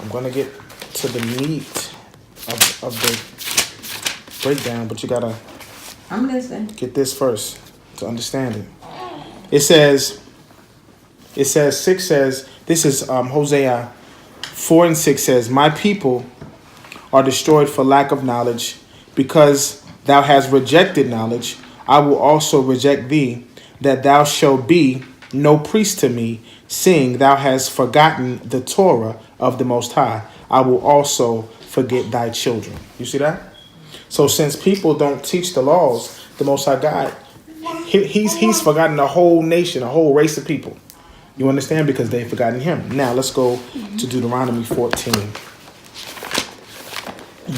I'm going to get to the meat of the breakdown, but you got to I'm listening. get this first to understand it. It says 6 says, this is Hosea 4 and 6 says, my people are destroyed for lack of knowledge. Because thou hast rejected knowledge, I will also reject thee, that thou shalt be no priest to me, seeing thou hast forgotten the Torah of the Most High. I will also forget thy children. You see that? So since people don't teach the laws, the Most High God, he's forgotten a whole nation, a whole race of people. You understand? Because they've forgotten him. Now let's go to Deuteronomy 14.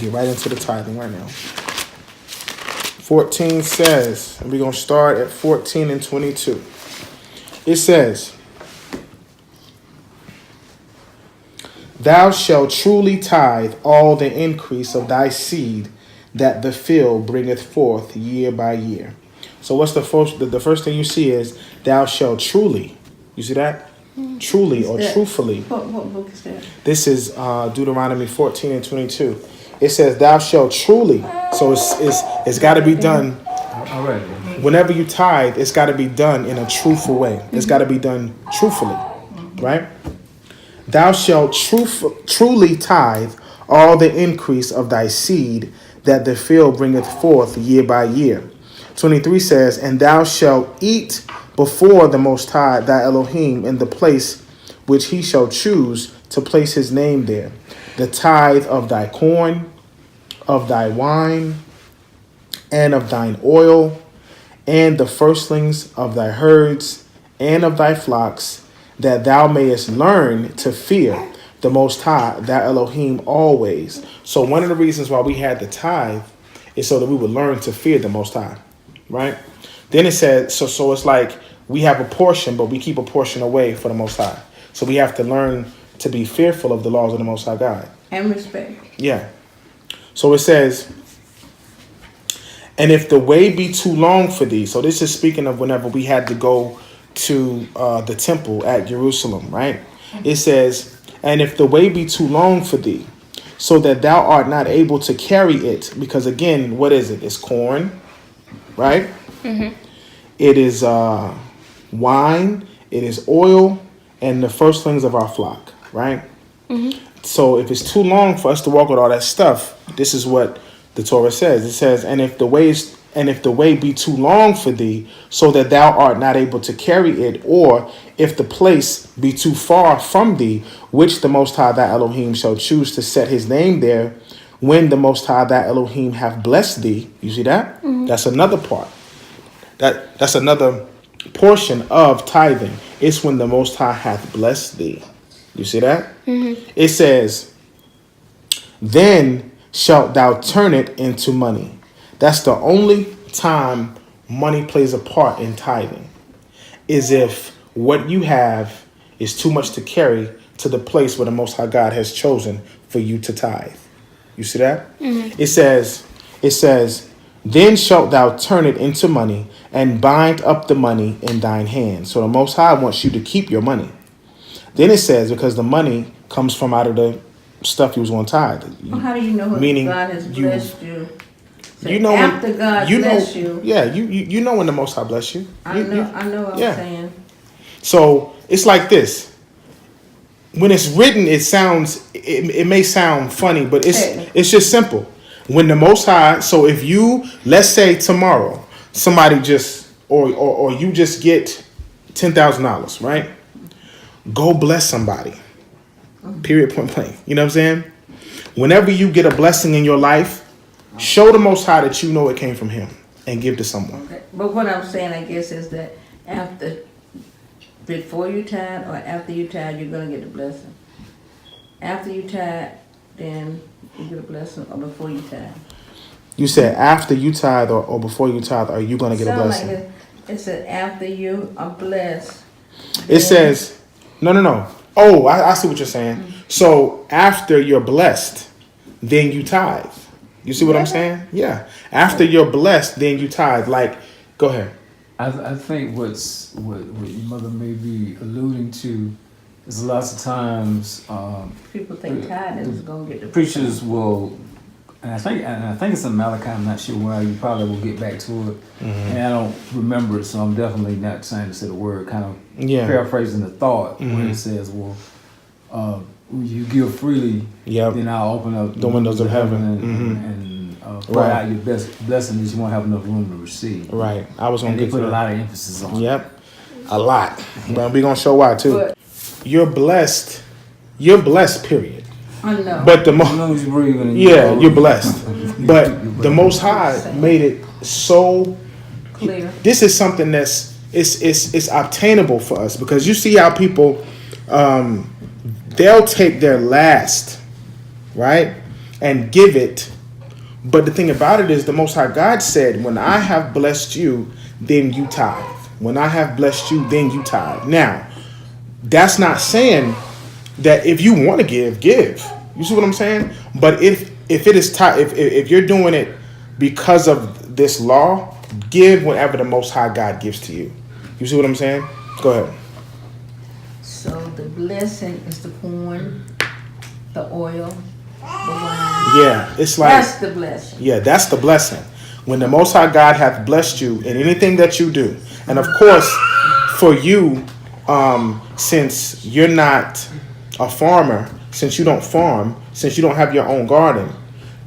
Get right into the tithing right now. 14 says, and we're going to start at 14 and 22. It says, thou shalt truly tithe all the increase of thy seed that the field bringeth forth year by year. So what's the first thing you see is thou shalt truly. You see that? Truly or truthfully. What book is that? This is Deuteronomy 14 and 22. It says thou shalt truly. So it's got to be done. All right. Whenever you tithe, it's got to be done in a truthful way. It's got to be done truthfully, right? Thou shalt truly tithe all the increase of thy seed that the field bringeth forth year by year. 23 says, and thou shalt eat before the Most High thy Elohim in the place which he shall choose to place his name there, the tithe of thy corn, of thy wine, and of thine oil, and the firstlings of thy herds, and of thy flocks, that thou mayest learn to fear the Most High, thy Elohim, always. So one of the reasons why we had the tithe is so that we would learn to fear the Most High, right? Then it said, so it's like we have a portion, but we keep a portion away for the Most High. So we have to learn to be fearful of the laws of the Most High God. And respect. Yeah. So it says, and if the way be too long for thee, so this is speaking of whenever we had to go to the temple at Jerusalem, right? It says, and if the way be too long for thee, so that thou art not able to carry it, because again, what is it? It's corn, right? Mm-hmm. It is wine, it is oil, and the firstlings of our flock, right? Mm-hmm. So if it's too long for us to walk with all that stuff, this is what the Torah says. It says, and if the way be too long for thee, so that thou art not able to carry it, or if the place be too far from thee, which the Most High thy Elohim shall choose to set his name there, when the Most High thy Elohim have blessed thee. You see that? Mm-hmm. That's another part. That's another portion of tithing. It's when the Most High hath blessed thee. You see that? Mm-hmm. It says, then shalt thou turn it into money. That's the only time money plays a part in tithing, is if what you have is too much to carry to the place where the Most High God has chosen for you to tithe. You see that? Mm-hmm. It says, then shalt thou turn it into money and bind up the money in thine hand. So the Most High wants you to keep your money. Then it says, because the money comes from out of the stuff you was going to tithe. Well, how do you know when God has blessed you? So you know after God bless you. Yeah, you know when the Most High bless you. I know what I'm saying. So it's like this. When it's written, it may sound funny, but it's just simple. When the Most High, so if you, let's say tomorrow, somebody just, or you just get $10,000, right? Go bless somebody. Period, point blank. You know what I'm saying? Whenever you get a blessing in your life, show the Most High that you know it came from him and give to someone. Okay. But what I'm saying, I guess, is that before you tithe or after you tithe, you're going to get the blessing. After you tithe, then you get a blessing, or before you tithe. You said after you tithe or before you tithe, are you going to get a blessing? Like it said after you are blessed. It says, no. Oh, I see what you're saying. Mm-hmm. So after you're blessed, then you tithe. You see what I'm saying? Yeah. After you're blessed, then you tithe. Like, go ahead. I think what your mother may be alluding to there's lots of times People think tithing is gonna get the preachers will, and I think it's in Malachi. I'm not sure where. You probably will get back to it, and I don't remember it, so I'm definitely not saying to say the word. Kind of paraphrasing the thought where it says, "Well, you give freely, then I'll open up the windows of heaven and pour out your best blessings. You won't have enough room to receive." Right. I was gonna put a lot of emphasis on. Yep. A lot. But we're gonna show why too. But you're blessed. You're blessed. Period. I know. But the you're blessed. But the Most High made it so clear. This is something that's it's obtainable for us, because you see how people they'll take their last, right, and give it. But the thing about it is, the Most High God said, "When I have blessed you, then you tithe. When I have blessed you, then you tithe." Now, that's not saying that if you want to give. You see what I'm saying? But if it is if you're doing it because of this law, give whatever the Most High God gives to you. You see what I'm saying? Go ahead. So the blessing is the corn, the oil, the wine. Yeah, it's like that's the blessing. Yeah, that's the blessing. When the Most High God hath blessed you in anything that you do, and of course, for you, since you're not a farmer, since you don't farm, since you don't have your own garden,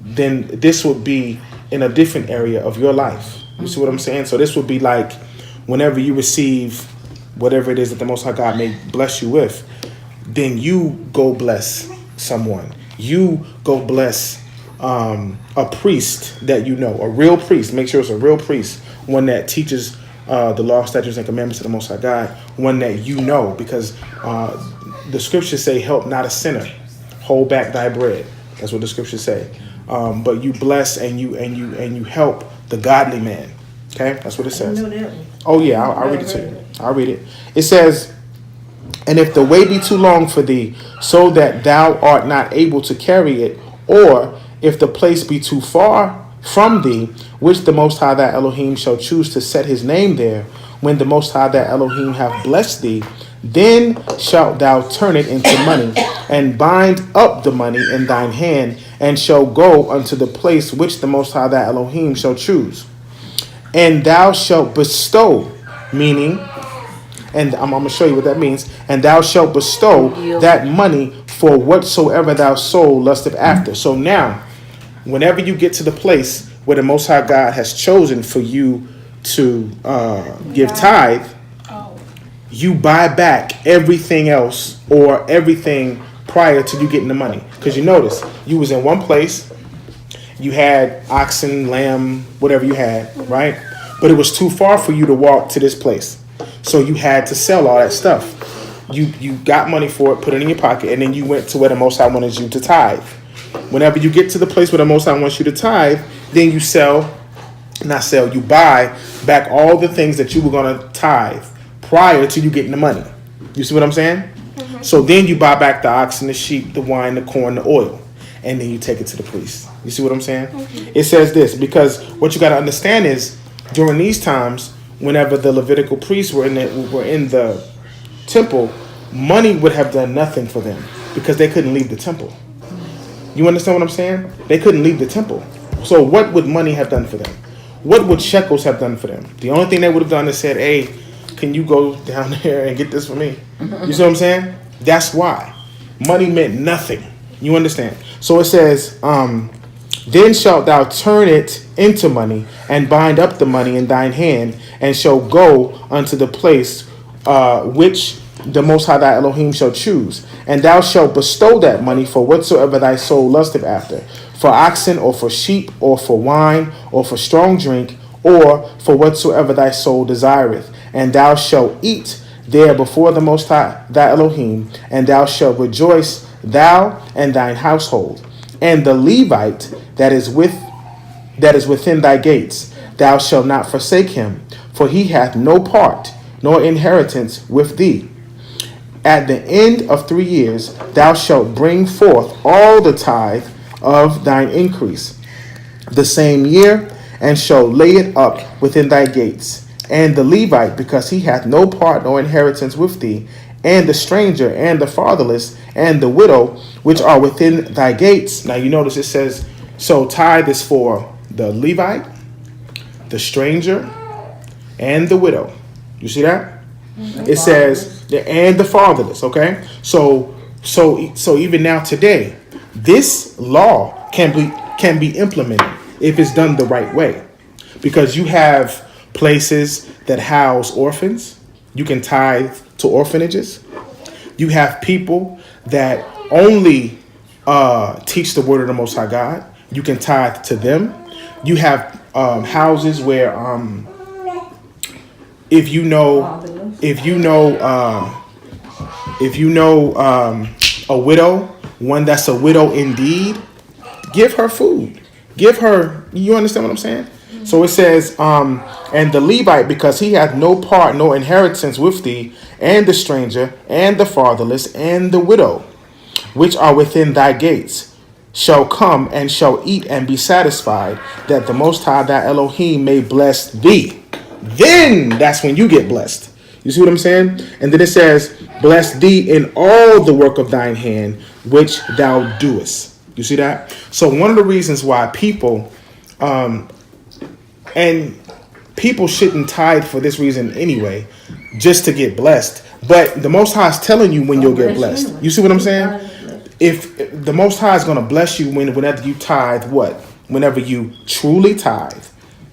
then this would be in a different area of your life. You see what I'm saying? So this would be like whenever you receive whatever it is that the Most High God may bless you with, then you go bless someone. You go bless a priest that you know, a real priest. Make sure it's a real priest, one that teaches the law, statutes, and commandments of the Most High God, one that you know, because the scriptures say, "Help not a sinner, hold back thy bread." That's what the scriptures say. But you bless and you help the godly man. Okay, that's what it says. Oh yeah, I'll read it to you. I'll read it. It says, "And if the way be too long for thee, so that thou art not able to carry it, or if the place be too far from thee, which the Most High thy Elohim shall choose to set his name there, when the Most High thy Elohim hath blessed thee, then shalt thou turn it into money, and bind up the money in thine hand, and shall go unto the place which the Most High thy Elohim shall choose. And thou shalt bestow," meaning, and I'm going to show you what that means, "and thou shalt bestow that money for whatsoever thy soul lusteth after." So now, whenever you get to the place where the Most High God has chosen for you to give tithe, you buy back everything else, or everything prior to you getting the money. Because you notice, you was in one place, you had oxen, lamb, whatever you had, right? But it was too far for you to walk to this place. So you had to sell all that stuff. You got money for it, put it in your pocket, and then you went to where the Most High wanted you to tithe. Whenever you get to the place where the Most High wants you to tithe, then you you buy back all the things that you were going to tithe prior to you getting the money. You see what I'm saying? Mm-hmm. So then you buy back the oxen, the sheep, the wine, the corn, the oil, and then you take it to the priest. You see what I'm saying? Mm-hmm. It says this, because what you got to understand is, during these times, whenever the Levitical priests were in the temple, money would have done nothing for them, because they couldn't leave the temple. You understand what I'm saying? They couldn't leave the temple. So what would money have done for them? What would shekels have done for them? The only thing they would have done is said, "Hey, can you go down there and get this for me?" You see what I'm saying? That's why. Money meant nothing. You understand? So it says, "Then shalt thou turn it into money, and bind up the money in thine hand, and shall go unto the place which the Most High thy Elohim shall choose. And thou shalt bestow that money for whatsoever thy soul lusteth after, for oxen, or for sheep, or for wine, or for strong drink, or for whatsoever thy soul desireth. And thou shalt eat there before the Most High thy Elohim, and thou shalt rejoice, thou and thine household. And the Levite that is within thy gates, thou shalt not forsake him, for he hath no part nor inheritance with thee. At the end of 3 years thou shalt bring forth all the tithe of thine increase the same year, and shall lay it up within thy gates. And the Levite, because he hath no part nor inheritance with thee, and the stranger, and the fatherless, and the widow, which are within thy gates. Now you notice it says, so tithe is for the Levite, the stranger, and the widow. You see that? It says, and the fatherless. Okay, so even now today, this law can be implemented if it's done the right way, because you have places that house orphans. You can tithe to orphanages. You have people that only teach the word of the Most High God. You can tithe to them. You have houses where if you know a widow, one that's a widow indeed, give her food. Give her, you understand what I'm saying? So it says, and the Levite, because he hath no part, no inheritance with thee, and the stranger, and the fatherless, and the widow, which are within thy gates, shall come and shall eat and be satisfied, that the Most High thy Elohim may bless thee. Then that's when you get blessed. You see what I'm saying? And then it says, bless thee in all the work of thine hand, which thou doest. You see that? So one of the reasons why people, and people shouldn't tithe for this reason anyway, just to get blessed. But the Most High is telling you when you'll get blessed. You see what I'm saying? If the Most High is going to bless you whenever you tithe, what? Whenever you truly tithe.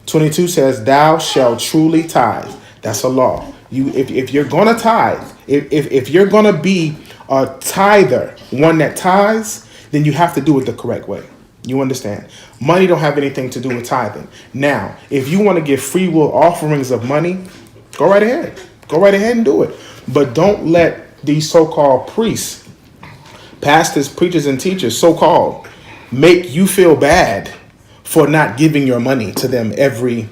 22 says, thou shalt truly tithe. That's a law. If you're going to tithe, if you're going to be a tither, one that tithes, then you have to do it the correct way. You understand? Money don't have anything to do with tithing. Now, if you want to give free will offerings of money, go right ahead. Go right ahead and do it. But don't let these so-called priests, pastors, preachers, and teachers, so-called, make you feel bad for not giving your money to them every...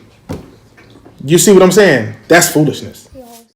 You see what I'm saying? That's foolishness.